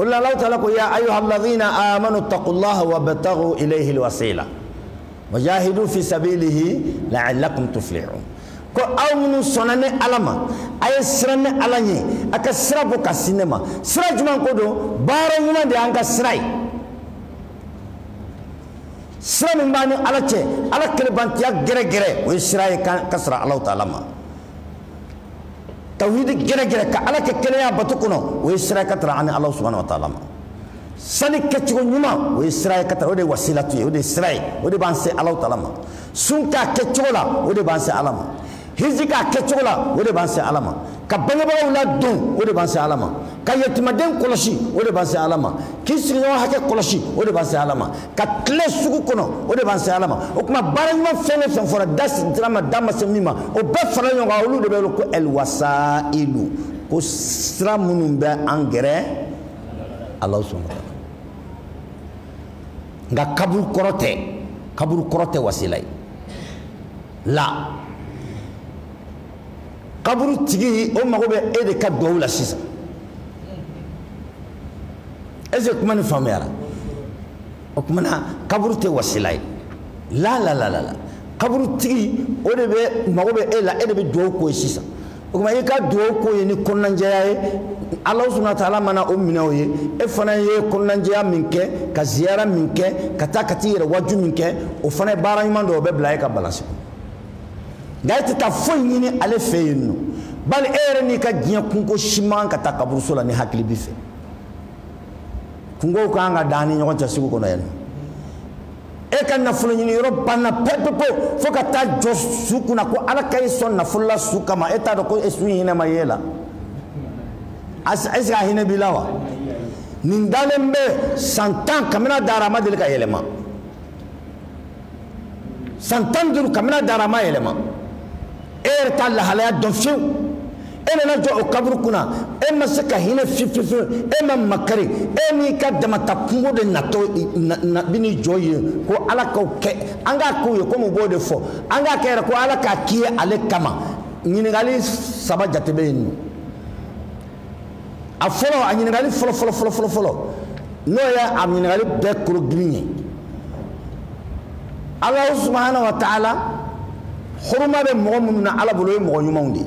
قل الله تعالى يا أيها الذين آمنوا اتقوا الله وابتغوا إليه الوسيلة وجاهدوا في سبيله لعلكم تفلحون ko aw minnu sɔnna ni ala ma a ye sira ni ala ɲɛ a ka sira bɔ ka sin ne ma sira jumɛn ko don baara ɲuman de y'an ka sira ye sira min b'a ni ala cɛ ala kelebantiya gɛrɛgɛrɛ o ye sira ye ka sira ala ta'ala ma tawhidi gɛrɛgɛrɛ ka ala kɛ kɛnɛya bato kɔnɔ o ye sira ye ka tɛmɛ ani ala subhanahu wa ta'ala ma sani kɛcogo ɲuman o ye sira ye ka tɛmɛ o de ye wasilatu ye o de ye sira ye o de b'an se ala ta'ala ma sun k'a kɛcogo la o de b'an se ala ma hiji k'a kɛcogo la o de b'an se ala ma ka bangebagaw ladon o de b'an se ala ma ka yatimaden kɔlɔsi o de b'an se ala ma k'i sigiɲɔgɔn hakɛ kɔlɔsi o de b'an se ala ma ka tile sugu kɔnɔ o de b'an se ala ma o tuma baara ɲuman fɛn o fɛn fɔra da sira ma da ma se min ma o bɛɛ fara ɲɔgɔn kan olu de bɛ wele ko ɛlwasailu ko sira minnu bɛ an gɛrɛ ala sɔnna nka kaburu kɔrɔ tɛ wasila ye la kaburu tigi o mago bɛ e de ka duwawu la sisan est-ce que kuma ni faamuyara o kuma na kaburu tɛ wasila ye la kaburu tigi o de bɛ mago bɛ e la e de bɛ duwawu k'o ye sisan o kuma i ka duwawu k'o ye ni kɔnɔnajɛya ye ala subhanahu wa ta'ala mana o minɛ o ye e fana ye kɔnɔnajɛya min kɛ ka ziyara min kɛ ka taa ka t'i yɛrɛ waju min kɛ o fana ye baara ɲuman dɔ o bɛ bila e ka balansi nka e tɛ taa foyi ɲini ale fɛ yen nɔ bali e yɛrɛ n'i ka diɲɛ kunko si man ka taa kaburuso la ni hakili b'i fɛ kunkow kan ka dan ni ɲɔgɔn cɛ sugu kɔnɔ yan nɔ e ka nafolo ɲini yɔrɔ banna pewu fo ka taa jɔ su kunna ko ala ka e sɔn nafolo la su kama e t'a dɔn ko e su hinɛ ma ye la est-ce que a hinɛ b'i la wa nin dalen bɛ san 10 kabini a dara a ma deli ka yɛlɛma san 15 kabini a dara a ma yɛlɛma e yɛrɛ t'a lahalaya dɔn fiyewu e nana jɔ o kaburu kunna e ma se ka hinɛ fiyewu e ma makari e n'i ka damata kungo de natɔ bɛ n'i jɔ yen ko ala k'o kɛ an k'a k'o ye komi u b'o de fɔ an k'a kɛ yɛrɛ ko ala k'a k'i ye ale kama ɲininkali 3 jate bɛ yen nɔ a fɔlɔ a ɲininkali fɔlɔ n'o ye a ɲininkali bɛɛ kolo girin ye ala subhanahu wa ta'ala huruma bɛ mɔgɔ minnu na ala bolo o ye mɔgɔ ɲumanw de ye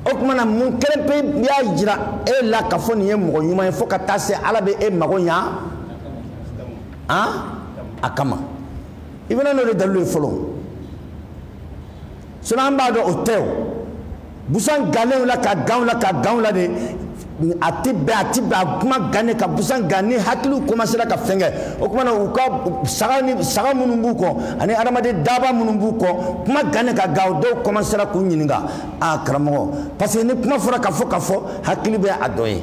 o tuma na mun kelen pe y'a jira e la ka fɔ nin ye mɔgɔ ɲuman ye fo ka taa se ala bɛ e mago ɲa a kama i bɛna n'o de dalilu ye fɔlɔ sinon an b'a dɔn o tɛ o busan ganenw la ka ganw la de a ti bɛn a kuma gane ka busan gane hakiliw commencera ka fɛn kɛ o kuma na u ka saga minnu b'u kɔ ani adamaden daba minnu b'u kɔ kuma gane ka ga o dɔw commencera k'u ɲininka karamɔgɔ parce que ni kuma fɔra ka fɔ hakili bɛ a dɔ ye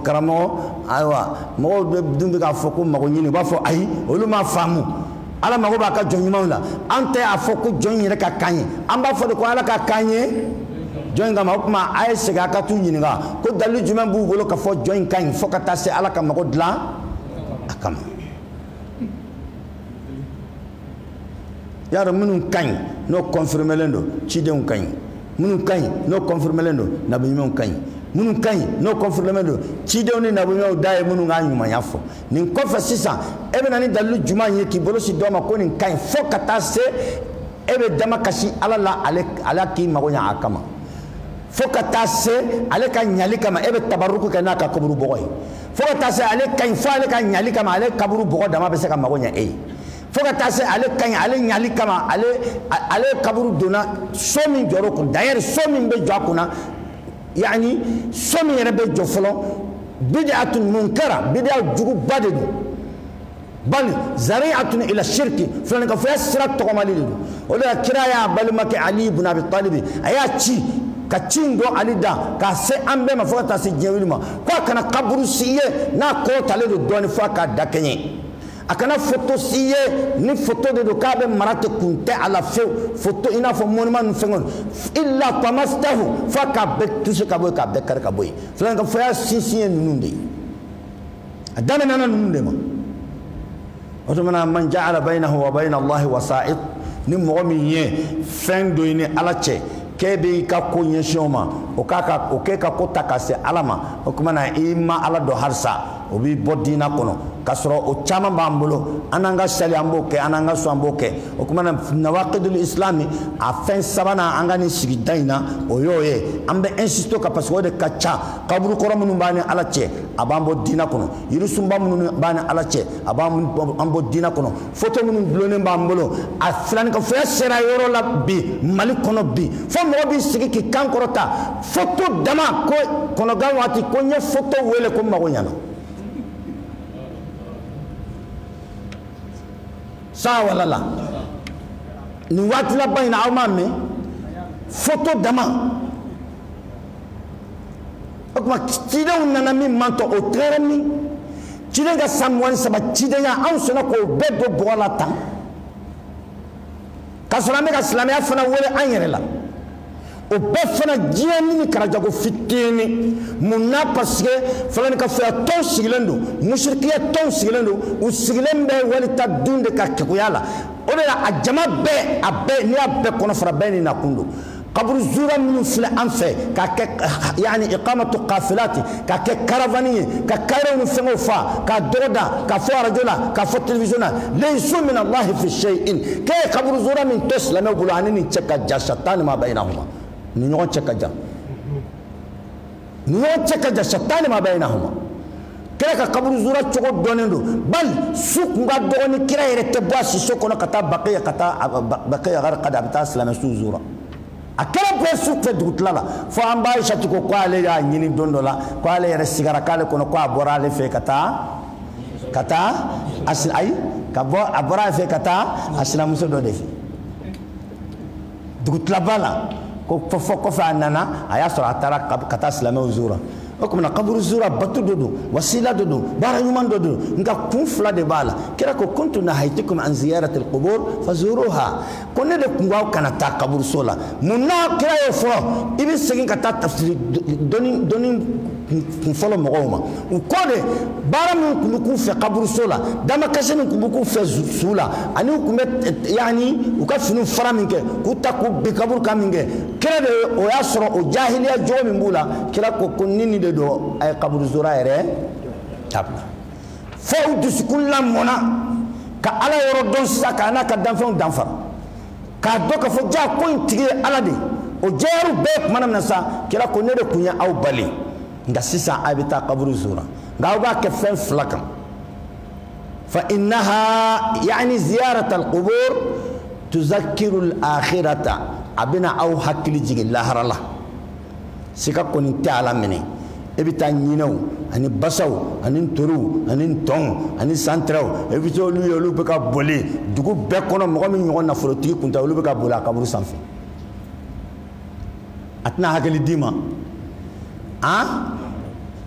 karamɔgɔ ayiwa mɔgɔw dun bɛ k'a fɔ ko mago ɲini u b'a fɔ ayi olu m'a faamu ala mago b'a ka jɔn ɲumanw la an tɛ a fɔ ko jɔn yɛrɛ ka kan ye an b'a fɔ de ko ala ka kan ye jɔn kama o tuma a ye segin a ka t'u ɲininka ko dalilu jumɛn b'u bolo ka fɔ jɔn in ka ɲi fo ka taa se ala ka mago dilan a kama y'a dɔn minnu ka ɲi n'o confirmelen don cidenw ka ɲi minnu ka ɲi n'o confirmelen don nabiɲumanw ka ɲi minnu ka ɲi n'o confirmelen don cidenw ni nabiɲumanw da ye minnu k'a ɲumanya fɔ nin kɔfɛ sisan e bɛ na ni dalilu jumɛn ye k'i bolo si dɔ ma ko nin ka ɲi fo ka taa se e bɛ dama kasi ala la ale k'i mago ɲa a kama fo ka taa se ale ka ɲali kama e bɛ tabaruku kɛ n'a ka kaburu bɔgɔ ye fo ka taa se ale ka ɲi fo ale ka ɲali kama ale kaburu bɔgɔ dama bɛ se ka mago ɲa e ye fo ka taa se ale ka ɲi ale ɲali kama ale kaburu donna so min jɔr'o kun d'ailleurs so min bɛ jɔ a kunna yani so min yɛrɛ bɛ jɔ fɔlɔ bid'atun munkara bid'a juguba de don bali zari'atun ila shirki filan ka fɔ sira tɔgɔmali de don o de la kira y'a balimakɛ Ali ibn Abi Talib a y'a ci ka ci in don Ali da k'a se an bɛɛ ma fo ka taa se diɲɛ wuli ma ko a kana kaburu si ye n'a kɔrɔtalen don dɔɔnin fo a k'a da kɛɲɛ a kana foto si ye ni foto de don k'a bɛ mara ten kun tɛ a la fewu foto i n'a fɔ monument ni fɛngɛw illa tamastahu fo a k'a bɛɛ touché ka bɔ yen k'a bɛɛ kari ka bɔ yen filan ka fɔ y'a sinsin ye ninnu de ye a daminɛna ninnu de ma o tuma na man ja'ala baynahu wa bayna Allahi wasa'id ni mɔgɔ min ye fɛn dɔ ye ni ala cɛ k'e b'i ka ko ɲɛsin o ma o kɛ ka ko ta ka se Ala ma o kuma na I ma Ala dɔ harisa o bi bɔ diina kɔnɔ ka sɔrɔ o caman b'an bolo an n'an ka sali an b'o kɛ an n'an ka so an b'o kɛ o kuma na nawaqidul islami a fɛn sabanan an ka nin sigida in na o y'o ye an bɛ insister ka parce que o de ka ca kaburu kɔrɔ minnu b'an ni Ala cɛ a b'an bɔ diina kɔnɔ yirisunba minnu b'an ni Ala cɛ a b'an bɔ diina kɔnɔ photo minnu dulonnen b'an bolo a filannikafɔya sera yɔrɔ la bi Mali kɔnɔ bi fo mɔgɔ b'i sigi k'i kan kɔrɔta photo dama ko kɔnɔgan waati ko n ye photo wele ko n mago ɲɛna sa wala la ni waati laban in na aw m'a mɛn photo dama o tuma cidenw nana min man tɔ o tɛgɛrɛ min ciden ka san 23 cidenya anw sɔnna k'o bɛɛ don bɔgɔ la tan k'a sɔrɔ an bɛ ka silamɛya fana wele an yɛrɛ la o bɛɛ fana diɲɛ ni karajago fitini mun na parce que falanikafɔya tɔnw sigilen don mushrikiya tɔnw sigilen don u sigilen bɛ walita dun de ka kɛgoya la o de la a jama bɛɛ a bɛɛ n'i y'a bɛɛ kɔnɔfara bɛɛ ni nakun don kaburu zura minnu filɛ an fɛ k'a kɛ yani iqamatu qafilati k'a kɛ caravane ye ka kayiraw ni fɛngɛw fa k'a dɔgɔda k'a fɔ radio la k'a fɔ télévision na laysu min Allahi fi shay'in k'e ye kaburu zura min to silamɛw bolo ani nin cɛ ka jan shatani ma bainahuma ni ɲɔgɔn cɛ ka jan ni ɲɔgɔn cɛ ka jan shatani ma bainahuma kira ka kaburu zura cogo dɔnnen don bali su kun ka dɔgɔ ni kira yɛrɛ tɛ bɔ a siso kɔnɔ ka taa baqiya garqada a bɛ taa silamɛ su zura a kɛra bɛɛ su fɛ dugutila la fo an b'a Aisha ko ale y'a ɲini don dɔ la ko ale yɛrɛ sigara k'ale kɔnɔ ko a bɔra ale fɛ ka taa ayi a bɔra ale fɛ ka taa a sinamuso dɔ de fɛ dugutilaba la ko fɔ kɔfɛ a nana a y'a sɔrɔ a taara ka taa silamɛw zura o kumana kaburu zura batu dɔ don wasila dɔ don baara ɲuman dɔ don nka kun fila de b'a la kira ko kuntu nahaytukum an ziyaratil qubur fazuruha ko ne de kun b'aw kana taa kaburuso la mun na kira y'o fɔ i bɛ segin ka taa tafsiri dɔnni kun fɔlɔ mɔgɔw ma u kɔ de baara min kun bɛ k'u fɛ kaburuso la damakasi min kun bɛ k'u fɛ su la ani u kun bɛ yani u ka finiw fara min kɛ k'u ta k'u bin kaburu kan min kɛ kira de o y'a sɔrɔ o jahiliya jogo min b'u la kira ko ni nin de don a ye kaburu zura yɛrɛ dabila fo u dusukun lamɔna ka Ala yɔrɔ dɔn sisan k'a n'a ka danfɛnw danfara k'a dɔn k'a fɔ jaa ko in tigi ye Ala de o jɛyɛriw bɛɛ tuma min na sa kira ko ne de kun ye aw bali nka sisan a bɛ taa kaburu zura nka aw b'a kɛ fɛn fila kan fa innaha yani ziyarat al-qubur tuzakkiru al-akhirata a bɛna aw hakili jigin lahara la sika kɔni tɛ Ala minɛ e bɛ taa ɲinɛw ani basaw ani ntoriw ani ntɔnw ani santirɛw e bɛ se olu ye olu bɛ ka boli dugu bɛɛ kɔnɔ mɔgɔ min ɲɔgɔn nafolotigi kun tɛ olu bɛ ka boli a kaburu sanfɛ a tɛna hakili d'i ma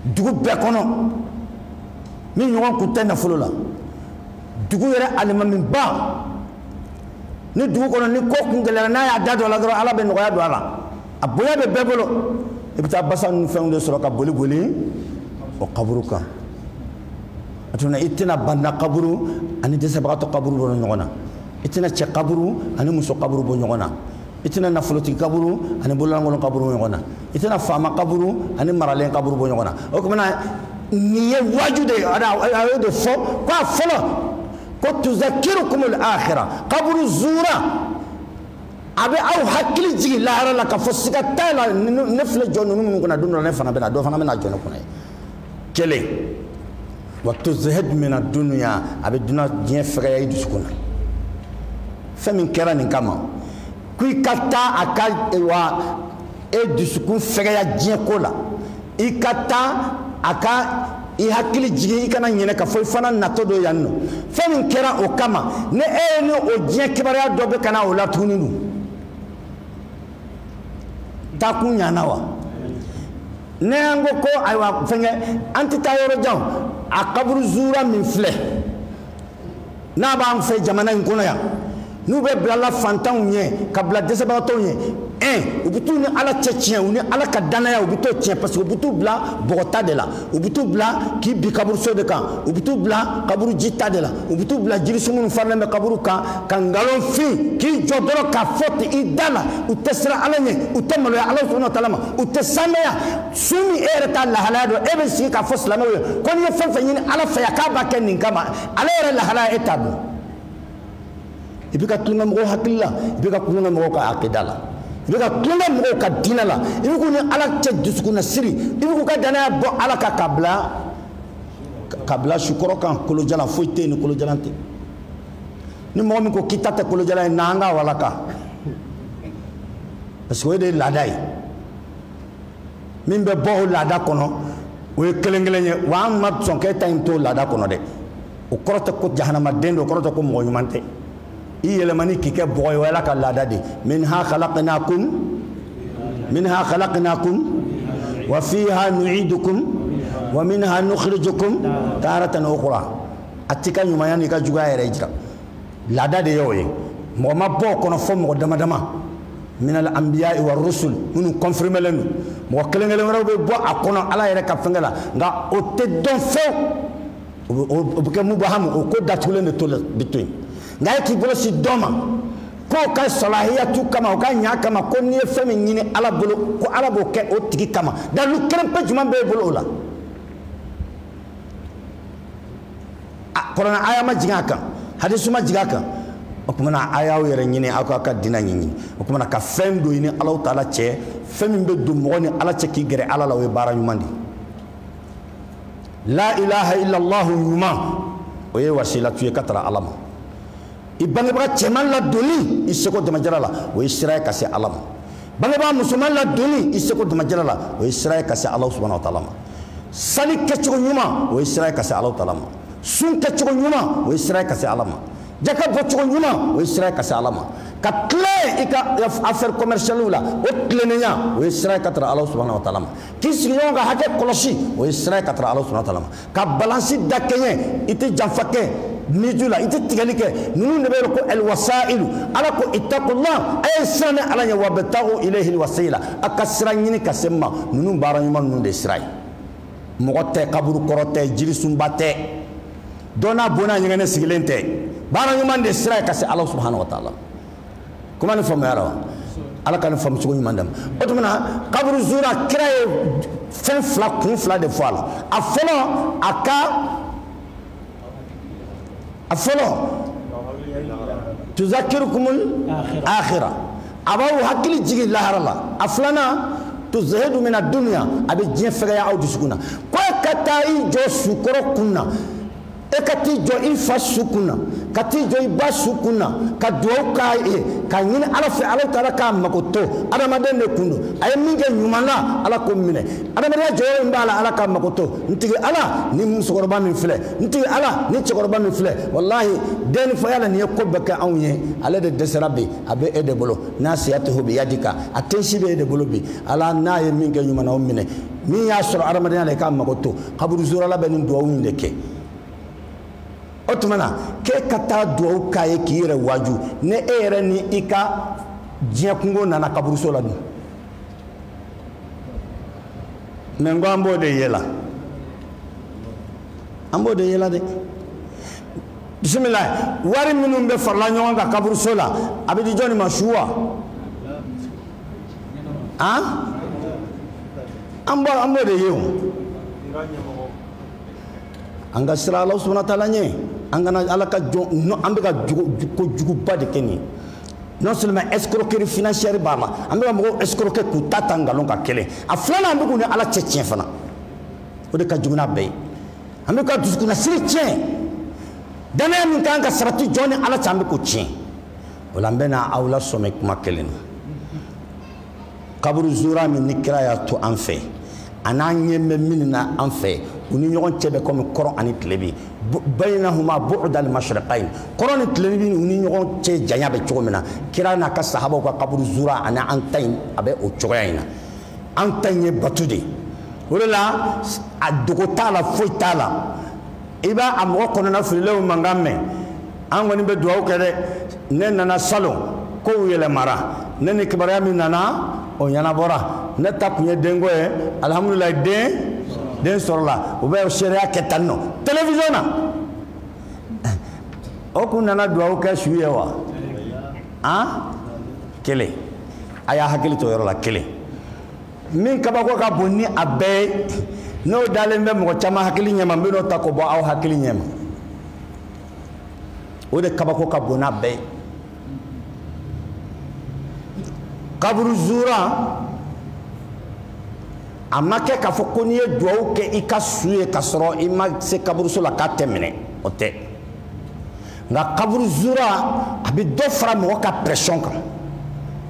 dugu bɛɛ kɔnɔ min ɲɔgɔn kun tɛ nafolo la dugu yɛrɛ alimamiba ni dugu kɔnɔ ni ko kun gɛlɛyara n'a y'a da don a la dɔrɔn Ala bɛ nɔgɔya don a la a bonya bɛ bɛɛ bolo i bɛ taa basa ni fɛnw de sɔrɔ ka boli o kaburu kan a tuma i tɛna banda kaburu ani dɛsɛbagatɔ kaburu bɔ ɲɔgɔn na i tɛna cɛ kaburu ani muso kaburu bɔ ɲɔgɔn na i tɛna nafolotigi kaburu ani bololankolon kaburu bɔ ɲɔgɔn na i tɛna faama kaburu ani maralen kaburu bɔ ɲɔgɔn na o kumana nin ye waaju de ye a y'o de fɔ ko a fɔlɔ ko tuzakirukum al-akhirah kaburu zura a bɛ aw hakili jigin lahara la ka fɔ siga t'a la ne filɛ jɔ ninnu minnu kunna don dɔ la ne fana bɛ na dɔ fana bɛ na jɔ ne kunna ye kelen wa tuzhid min ad-dunya a bɛ dunan diɲɛ fɛgɛya i dusukun na fɛn min kɛra nin kama ko i ka taa a ka wa e dusukun fɛgɛya diɲɛ ko la i ka taa a ka i hakili jigin i kana ɲinɛ ka fɔ i fana natɔ do yan nɔ fɛn min kɛra o kama ne e ye ni o diɲɛ kibaruya dɔ bɛ ka na o la tuguni dun taa kun ɲana wa ne an ko ayiwa fɛnkɛ an tɛ taa yɔrɔ jan a kaburu zura min filɛ n'a b'an fɛ jamana in kɔnɔ yan n'u bɛ bila la fantanw ɲɛ ka bila dɛsɛbagatɔw ɲɛ u bɛ t'u ni ala cɛ tiɲɛ u ni ala ka danaya u bɛ t'o tiɲɛ parce que u bɛ t'u bila bɔgɔta de la u bɛ t'u bila k'i bi kaburuso de kan u bɛ t'u bila kaburu ji ta de la u bɛ t'u bila jirisun minnu faralen bɛ kaburu kan ka nkalon fin k'i jɔ dɔrɔn k'a fɔ ten i da la u tɛ siran ala ɲɛ u tɛ maloya ala subahana wataala ma u tɛ sanuya su min e yɛrɛ t'a lahalaya dɔn e bɛ sigi k'a fɔ silamɛw ye ko n'i ye fɛn fɛn ɲini ala fɛ yan k'a b'a kɛ nin kama ale yɛrɛ lahalaya e t'a dɔn i bɛ ka tulonkɛ mɔgɔw hakili la i bɛ ka tulonkɛ mɔgɔw ka akida la i bɛ ka tulonkɛ mɔgɔw ka diinɛ la i bɛ k'u ni ala cɛ dusukunna siri i bɛ k'u ka danaya bɔ ala kan ka bila sukɔrɔ kan kolojalan foyi tɛ yen ni kolojalan tɛ ni mɔgɔ min ko k'i ta tɛ kolojalan ye na an ka walaka parce que o de ye laada ye min bɛ bɔ o laada kɔnɔ o ye kelen kelen ye wa an ma sɔn k'e ta in to laada kɔnɔ dɛ o kɔrɔ tɛ ko jahanamaden don o kɔrɔ tɛ ko mɔgɔ ɲuman tɛ i yɛlɛmani k'i kɛ bɔgɔ ye o y'ala ka laada de minha khalaqnakum wa fiha nu'idukum wa minha nukhrijukum taratan ukhra a t'i ka ɲumanya n'i ka juguya yɛrɛ jira laada de y'o ye mɔgɔ ma bɔ o kɔnɔ fɔ mɔgɔ dama dama minal anbiya'i wa rusul minnu confirmelen don mɔgɔ kelen kelen wɛrɛw bɛ bɔ a kɔnɔ ala yɛrɛ ka fɛnkɛ la nka o tɛ dɔn fewu o bɛ kɛ mubahamu o ko datugulen de bɛ to yen nka e k'i bolo si dɔ ma k'o ka salahiyatu kama o ka ɲa kama ko n'i ye fɛn min ɲini ala bolo ko ala b'o kɛ o tigi kama dalu kelen pe jumɛn b'e bolo o la kuranɛ aya ma jigin a kan hadisi ma jigin a kan o kumana a y'aw yɛrɛ ɲini aw ka diinɛ ɲini o kumana ka fɛn dɔ ɲini alaw taala cɛ fɛn min bɛ don mɔgɔ ni ala cɛ k'i gɛrɛ ala la o ye baara ɲuman de la ilaha illallah ɲuman o ye wasilatu ye ka tara ala ma i bangebaga cɛman ladonni i seko damajara la o ye sira ye ka se ala ma bangebaga musoman ladonni i seko damajara la o ye sira ye ka se ala subhanahu wa taala ma sali kɛcogo ɲuman o ye sira ye ka se ala taala ma sun kɛcogo ɲuman o ye sira ye ka se ala ma jaka bɔcogo ɲuman o ye sira ye ka se ala ma ka tile i ka affaire commerciale la o tilennenya o ye sira ye ka tara ala subhanahu wa taala ma k'i sigiɲɔgɔn ka hakɛ kɔlɔsi o ye sira ye ka tara ala subhanahu wa taala ma ka balansi da kɛɲɛ i tɛ janfa kɛ miju la i tɛ tigɛli kɛ ninnu de bɛ ko alwasailu ala ko ittaqullah a ye siran ni ala ɲɛ wabtagu ilayhi alwasila a ka sira ɲini ka se ma ninnu baara ɲuman ninnu de ye sira ye mɔgɔ tɛ kaburu kɔrɔ tɛ jirisunba tɛ dɔ n'a bona ɲɛgɛnɛ sigilen tɛ baara ɲuman de ye sira ye ka se ala subhanahu wa taala kuma ni faamuyara wa ala ka ni faamucogo ɲuman d'a ma o tuma na kaburu zura kira ye fɛn fila kun fila de fɔ a la a fɔlɔ a fɔlɔ tuzakirukumul akhira a b'aw hakili jigin lahara la a filanan tuzahidu mina dunya a bɛ diɲɛ fɛgɛya aw dusukun na ko e ka taa i jɔ sukɔrɔ kun na e ka t'i jɔ i fa su kun na ka t'i jɔ i ba su kun na ka dugawu k'a ye ka ɲini ala fɛ ala taala k'a mago to adamaden de kun don a ye min kɛ ɲuman na ala k'o minɛ adamadenya jɔyɔrɔ min b'a la ala k'a mago to n tigi ala ni musokɔrɔba min filɛ n tigi ala ni cɛkɔrɔba min filɛ walahi dennifoya la nin ye ko bɛɛ kɛ anw ye ale de dɛsɛra bi a bɛ e de bolo n'a siyatuhu bi yadika a tensi bɛ e de bolo bi ala n'a ye min kɛ ɲuman na o minɛ min y'a sɔrɔ adamadenya la i k'a mago to kaburu zurala bɛ nin dugawu in de kɛ o tuma na k'e ka taa dugawu k'a ye k'i yɛrɛ waaju ne e yɛrɛ ni i ka diɲɛ kungo nana kaburuso la dun mɛ n ko an b'o de yela an b'o de yela dɛ bisimilayi wari minnu bɛ farala ɲɔgɔn kan kaburuso la a bɛ di jɔnni ma su wa an b'o de ye o an ka siran ala subhanahu wa taala ɲɛ an kana ala ka jɔn an bɛ ka kojuguba de kɛ nin ye non seulement escroquerie financière b'a la an bɛ ka mɔgɔw escroquer k'u ta nkalon ka kɛlɛ a filanan an bɛ k'u ni ala cɛ tiɲɛ fana o de ka jugu n'a bɛɛ ye an bɛ ka dusukunna siri tiɲɛ danaya min kan ka sabati jɔn ni ala cɛ an bɛ k'o tiɲɛ o la an bɛ na aw la sɔmɛ kuma kelen na kaburu zura min ni kira y'a to an fɛ a n'an ɲɛ bɛ min na an fɛ u ni ɲɔgɔn cɛ bɛ komi kɔrɔ ani tile bi baynahuma bu'dal mashriqayn kɔrɔ ni tile bi u ni ɲɔgɔn cɛ janya bɛ cogo min na kira n'a ka sahabaw ka kaburu zura ani an ta in a bɛ o cogoya in na an ta in ye batu de o de la a dogo t'a la foyi t'a la i b'a a mɔgɔ kɔnɔna fililenw mankan mɛn an kɔni bɛ dugawu kɛ dɛ ne nana salon ko yele mara ne ni kibara min nana o yana bora ne ta kunye dengo e alhamdulillah den sorla o be sharia ketanno television na o kun nana duwa ka shuye wa kele aya hakili to yoro la kele min kabako ka bonni abe no dalen be mo chama hakili nyama be no takobo aw hakili nyama o de kabako ka bona be kaburu zura amake ka fokoni e duwa ke ikasuye kasoro ima se kaburu so la katemene ote nga kaburu zura abi do fra mo ka pression kan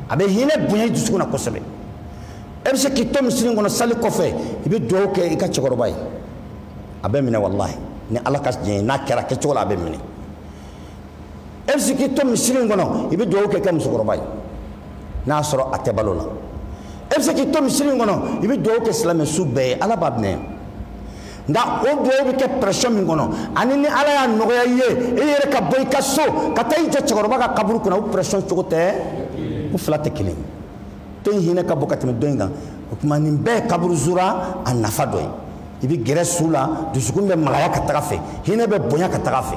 abe hine bunya dusuku na kosebe ebe se kitom sirin gono sali kofe ibe do ke ika chikoroba yi abe mine wallahi ni ala kas je na kera ke chola abe mine ebe se kitom sirin gono ibe do ke kam sukoroba yi na soro atebalola ebe se kitom sirin gono ibe do ke islam sube ala babne nda o do be ke pression min gono anini ala ya noya ye e yere ka boy ka so ka tay je chikoroba ka kaburu kuna o pression chokote o flate killing ton hina ka bokati me doinga kuma nin be kaburu zura an nafa doy ibi gere sula du sukumbe malaya ka tagafe hina be bonya ka tagafe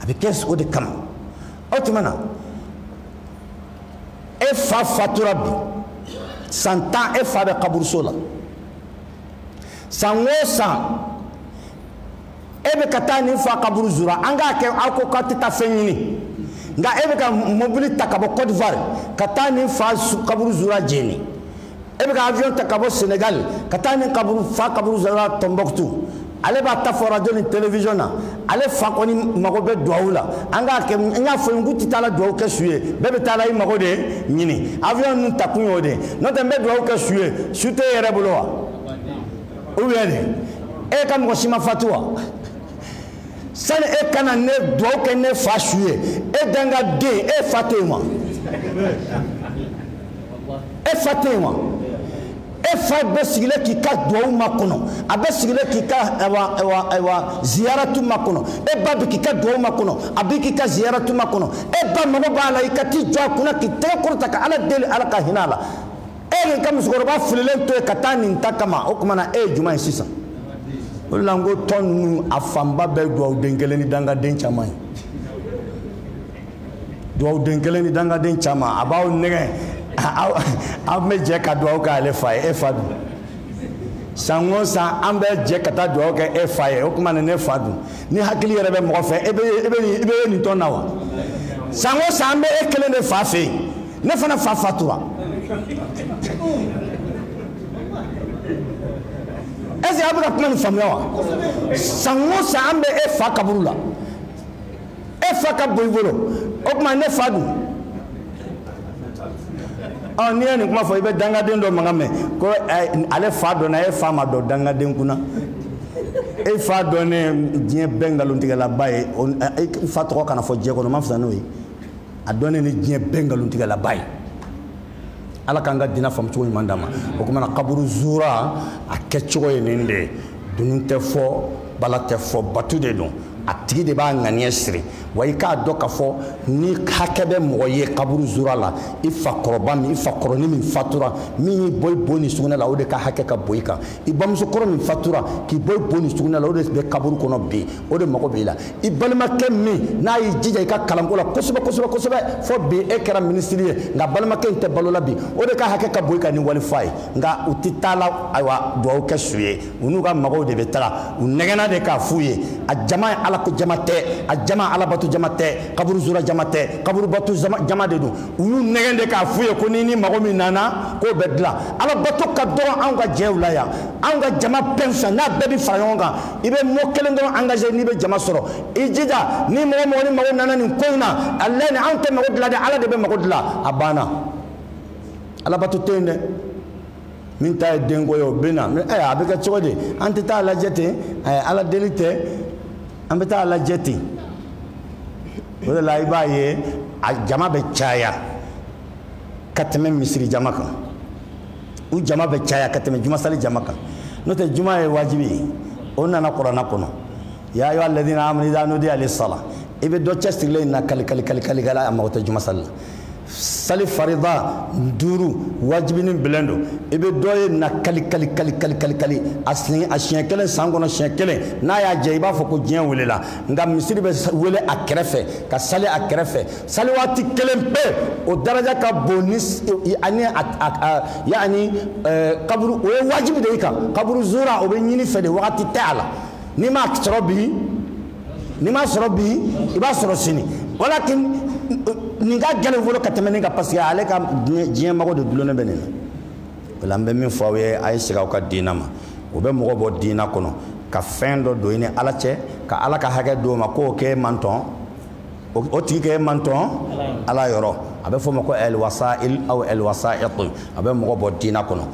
abi kes o de kam otumana e fa fatura bi santa e fa be kaburu sola sanwosa ebe katani fa kaburu zura anga ke ako katita fenyini nga ebe ka mobili takabo Côte d'Ivoire katani fa kaburu zura jeni ebe ka avion takabo Sénégal katani kaburu fa kaburu zura Tombouctou ale ba ta fora de télévision na ale fa koni mago be douaoula anga ke nya fo nguti tala douaou ke suye bebe tala yi mago de nyini avion nun takunyo de no tembe douaou ke suye sute yere bolowa ou bien e kam ko sima fatwa sani e kana ne duwawu kɛ ne fa su ye e dan ka den e fa tɛ yen wa e fa tɛ yen wa e fa bɛ sigilen k'i ka duwawu makɔnɔ a bɛ sigilen k'i ka ziyaratu makɔnɔ e ba bɛ k'i ka duwawu makɔnɔ a bɛ k'i ka ziyaratu makɔnɔ e ba mago b'a la i ka t'i jɔ a kunna k'i tɛgɛ kɔrɔta ka ala deli ala ka hinɛ a la e nin ka musokɔrɔba fililen to yen ka taa nin ta kama o tuma na e ye juma ye sisan. Lango tonu afamba be do dengele ni danga den chama do dengele ni danga den chama abaw nege a me je ka do ka le fa e fa du sango sa ambe je ka ta do ka e fa e o kuma ne fa du ni hakili yere be mo fe ebe ni to na wa sango sa ambe e kele ne fa fe ne fana fa fatura est-ce que vous avez famille sango sa ambe e fa kaburu la e fa ka boyvolo o kuma ne fa du ni ani kuma fo ibe danga den do mangame ko ale fa do na e fa ma do danga den kuna e fa do ne dien bengalon tigala baye e fa to kana fo je ko no mafsa no yi adone ne dien bengalon tigala baye ala kanga dina fam cogo mandama o kuma na kaburu zura a kecogo yeninde dununte fo balate fo batude don a tigi de b'a ŋaniye siri wa i k'a dɔn k'a fɔ ni hakɛ bɛ mɔgɔ ye kaburu zura la i fakɔrɔba min i fakɔrɔni min fatura min y'i bɔ i bo ni sugunɛ la o de ka hakɛ ka bon i kan i bamusokɔrɔ min fatura k'i bɔ i bo ni sugunɛ la o de bɛ kaburu kɔnɔ bi o de mago b'i la i balimakɛ min n'a y'i jija i ka kalanko la kosɛbɛ kosɛbɛ kosɛbɛ fo bi e kɛra minisiri ye nka balimakɛ in tɛ balo la bi o de ka hakɛ ka bon i kan ni walifa ye nka u tɛ taa la ayiwa duwawu kɛ su ye u n'u ka mɔgɔw de bɛ taga u nɛgɛnna de k'a f'u ye a jama ye ala ko jama tɛ a jama ala bato jama tɛ kaburu zura jama tɛ kaburu bato jama de don u y'u nɛgɛn de k'a f'u ye ko ni mago min nana k'o bɛ dilan ala bato ka dɔgɔ anw ka jɛw la yan anw ka jama bɛɛ fɛ n'a bɛɛ bɛ fara ɲɔgɔn kan i bɛ mot kelen dɔrɔn engagé n'i bɛ jama sɔrɔ i jija ni mɔgɔ ni mago nana nin ko in na alayi ni anw tɛ mago dilan dɛ ala de bɛ mago dilan a banna ala bato tɛ yen dɛ min ta ye denko ye o bɛ na a bɛ kɛ cogo di an tɛ taa lajɛ ten ala deli tɛ an bɛ taa lajɛ ten o de la i b'a ye a jama bɛ caya ka tɛmɛ misiri jama kan u jama bɛ caya ka tɛmɛ jumasali jama kan n'o tɛ juma ye wajibi ye o nana kuranna kɔnɔ ya ayyuha alladhina amanu idha nudiya lis-salah i bɛ dɔ cɛsirilen in na kali a mago tɛ jumasali la sali farida duru wajibini blendo ibe doye na kali asien kelen sangono sien kelen na ya je iba foko dien welela nga misiri be wele akrefe ka sali akrefe sali wati kelen pe o daraja ka bonis ani yani qabru o wajibi de ka qabru zura o be nyini fede wakati taala ni ma sorobi iba sorosini walakin ninga gele volo katemeni ka parce que ale ka dien mago de dulone benena lambe min fawe ay siga ka dina ma o be mogo bo dina kono ka fendo do ine ala che ka ala ka hage do ma ko ke manton o ti ke manton ala yoro abe fo mako el wasail aw el wasa'it abe mogo bo dina kono